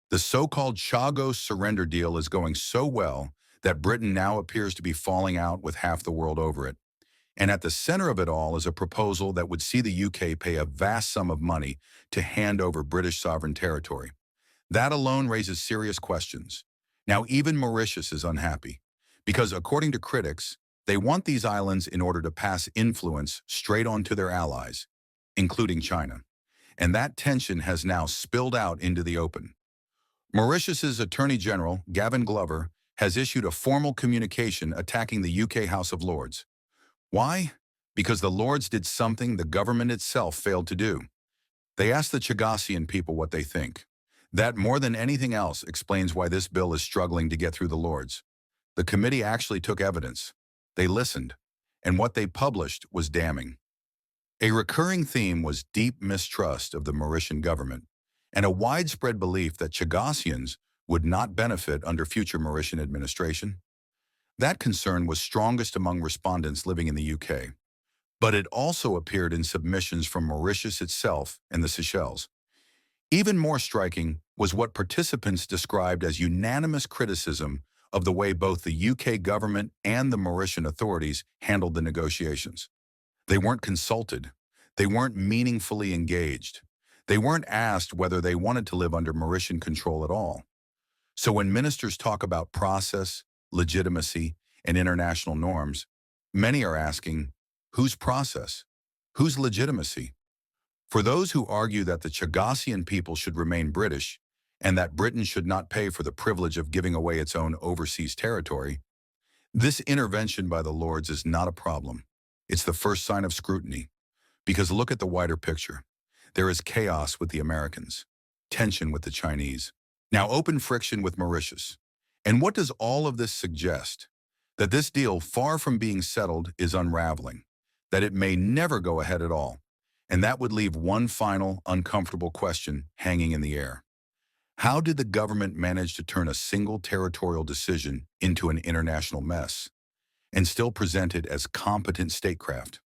The so-called Chagos surrender deal is going so well that Britain now appears to be falling out with half the world over it. And at the center of it all is a proposal that would see the UK pay a vast sum of money to hand over British sovereign territory. That alone raises serious questions. Now, even Mauritius is unhappy, because according to critics, they want these islands in order to pass influence straight on to their allies, including China. And that tension has now spilled out into the open. Mauritius's Attorney General, Gavin Glover, has issued a formal communication attacking the UK House of Lords. Why? Because the Lords did something the government itself failed to do. They asked the Chagossian people what they think. That, more than anything else, explains why this bill is struggling to get through the Lords. The committee actually took evidence. They listened, and what they published was damning. A recurring theme was deep mistrust of the Mauritian government, and a widespread belief that Chagossians would not benefit under future Mauritian administration. That concern was strongest among respondents living in the UK, but it also appeared in submissions from Mauritius itself and the Seychelles. Even more striking was what participants described as unanimous criticism of the way both the UK government and the Mauritian authorities handled the negotiations. They weren't consulted. They weren't meaningfully engaged. They weren't asked whether they wanted to live under Mauritian control at all. So when ministers talk about process, legitimacy, and international norms, many are asking, whose process? Whose legitimacy? For those who argue that the Chagossian people should remain British and that Britain should not pay for the privilege of giving away its own overseas territory, this intervention by the Lords is not a problem. It's the first sign of scrutiny. Because look at the wider picture. There is chaos with the Americans, tension with the Chinese, now open friction with Mauritius. And what does all of this suggest? That this deal, far from being settled, is unraveling, that it may never go ahead at all. And that would leave one final, uncomfortable question hanging in the air. How did the government manage to turn a single territorial decision into an international mess and still present it as competent statecraft?